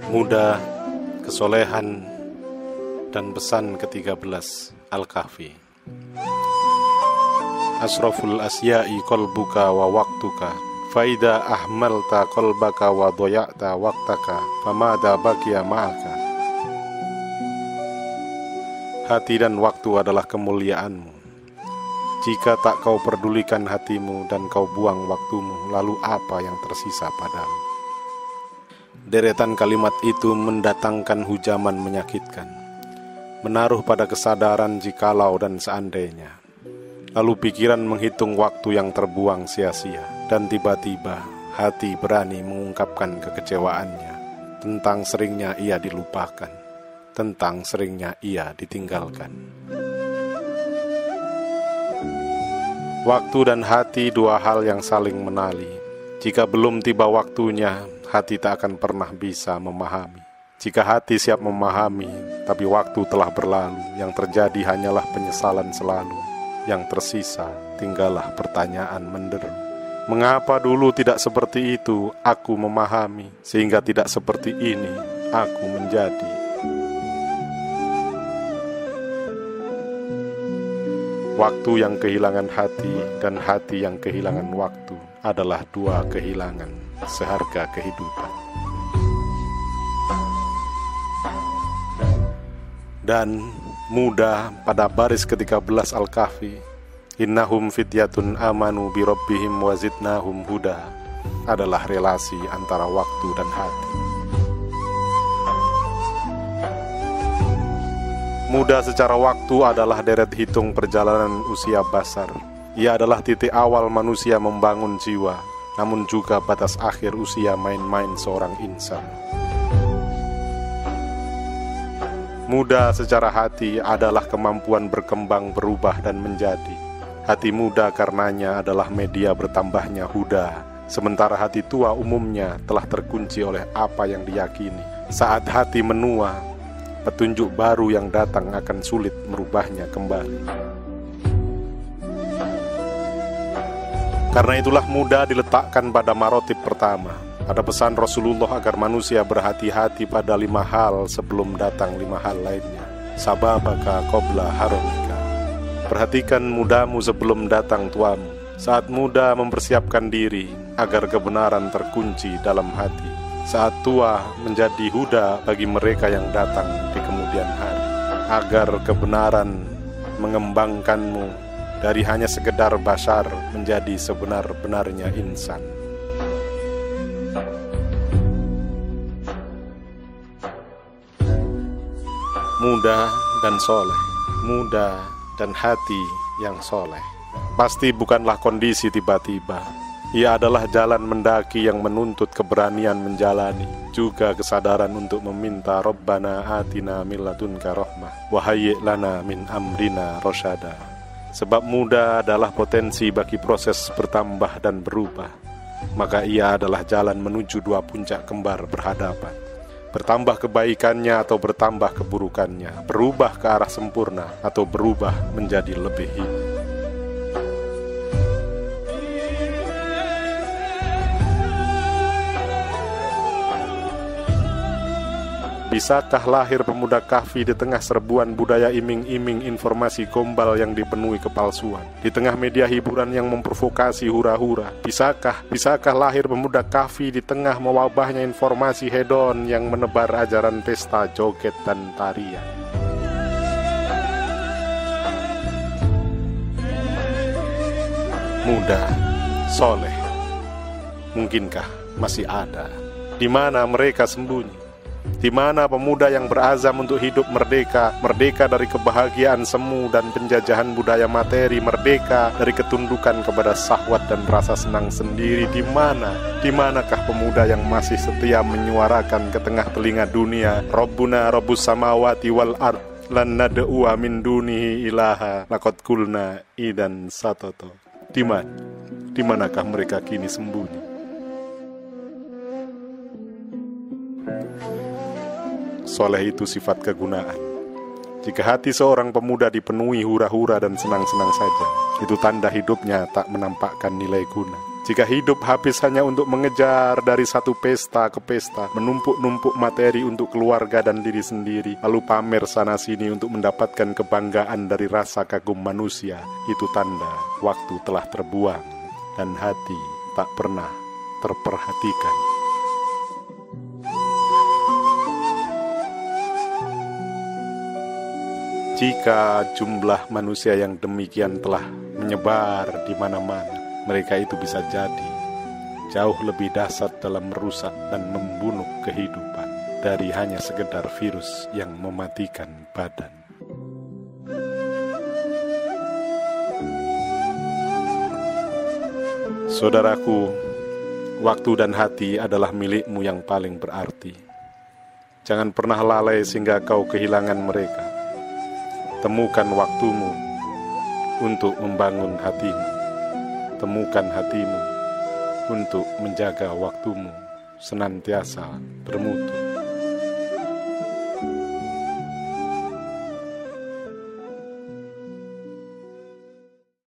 Muda, kesolehan, dan pesan ke-13 Al-Kahfi. Asraful asya'i qalbuka wa waktuka, faida ahmalta qalbaka wa doya'ta waktaka, famada bakia ma'aka. Hati dan waktu adalah kemuliaanmu. Jika tak kau pedulikan hatimu dan kau buang waktumu, lalu apa yang tersisa padamu? Deretan kalimat itu mendatangkan hujaman menyakitkan, menaruh pada kesadaran jikalau dan seandainya. Lalu pikiran menghitung waktu yang terbuang sia-sia, dan tiba-tiba hati berani mengungkapkan kekecewaannya tentang seringnya ia dilupakan, tentang seringnya ia ditinggalkan. Waktu dan hati dua hal yang saling menali. Jika belum tiba waktunya, hati tak akan pernah bisa memahami. Jika hati siap memahami, tapi waktu telah berlalu, yang terjadi hanyalah penyesalan selalu. Yang tersisa tinggallah pertanyaan menderu. Mengapa dulu tidak seperti itu aku memahami, sehingga tidak seperti ini aku menjadi. Waktu yang kehilangan hati dan hati yang kehilangan waktu adalah dua kehilangan seharga kehidupan. Dan muda pada baris ke-13 Al-Kahfi, innahum fityatun amanu bi rabbihim wa zidnahum huda, adalah relasi antara waktu dan hati. Muda secara waktu adalah deret hitung perjalanan usia basar. Ia adalah titik awal manusia membangun jiwa, namun juga batas akhir usia main-main seorang insan. Muda secara hati adalah kemampuan berkembang, berubah, dan menjadi. Hati muda karenanya adalah media bertambahnya huda, sementara hati tua umumnya telah terkunci oleh apa yang diyakini. Saat hati menua, petunjuk baru yang datang akan sulit merubahnya kembali. Karena itulah muda diletakkan pada marotib pertama, pada pesan Rasulullah agar manusia berhati-hati pada 5 hal sebelum datang 5 hal lainnya. Sababaka qabla haramika. Perhatikan mudamu sebelum datang tuamu. Saat muda mempersiapkan diri agar kebenaran terkunci dalam hati. Saat tua menjadi huda bagi mereka yang datang di kemudian hari, agar kebenaran mengembangkanmu dari hanya sekedar basar menjadi sebenar-benarnya insan. Muda dan soleh, muda dan hati yang soleh, pasti bukanlah kondisi tiba-tiba. Ia adalah jalan mendaki yang menuntut keberanian menjalani, juga kesadaran untuk meminta Rabbana atina min ladunka rahmah wa hayyi' lana min amrina rasyada. Sebab muda adalah potensi bagi proses bertambah dan berubah, maka ia adalah jalan menuju dua puncak kembar berhadapan. Bertambah kebaikannya atau bertambah keburukannya, berubah ke arah sempurna atau berubah menjadi lebih hina. Bisakah lahir pemuda kahfi di tengah serbuan budaya iming-iming informasi gombal yang dipenuhi kepalsuan, di tengah media hiburan yang memprovokasi hura-hura? Bisakah lahir pemuda kahfi di tengah mewabahnya informasi hedon yang menebar ajaran pesta, joget, dan tarian? Muda, soleh, mungkinkah masih ada? Di mana mereka sembunyi? Di mana pemuda yang berazam untuk hidup merdeka, merdeka dari kebahagiaan semu dan penjajahan budaya materi, merdeka dari ketundukan kepada syahwat dan rasa senang sendiri? Di manakah pemuda yang masih setia menyuarakan ke tengah telinga dunia, Rabbuna Rabbus samawati wal ard, lan nad'u min dunihi ilaha, laqad qulna idan satoto? Di manakah mereka kini sembunyi? Soleh itu sifat kegunaan. Jika hati seorang pemuda dipenuhi hura-hura dan senang-senang saja, Itu tanda hidupnya tak menampakkan nilai guna. Jika hidup habis hanya untuk mengejar dari satu pesta ke pesta, menumpuk-numpuk materi untuk keluarga dan diri sendiri, lalu pamer sana-sini untuk mendapatkan kebanggaan dari rasa kagum manusia, itu tanda waktu telah terbuang dan hati tak pernah terperhatikan. Jika jumlah manusia yang demikian telah menyebar di mana-mana, mereka itu bisa jadi jauh lebih dahsyat dalam merusak dan membunuh kehidupan dari hanya sekedar virus yang mematikan badan. Saudaraku, waktu dan hati adalah milikmu yang paling berarti. Jangan pernah lalai sehingga kau kehilangan mereka. Temukan waktumu untuk membangun hatimu. Temukan hatimu untuk menjaga waktumu senantiasa bermutu.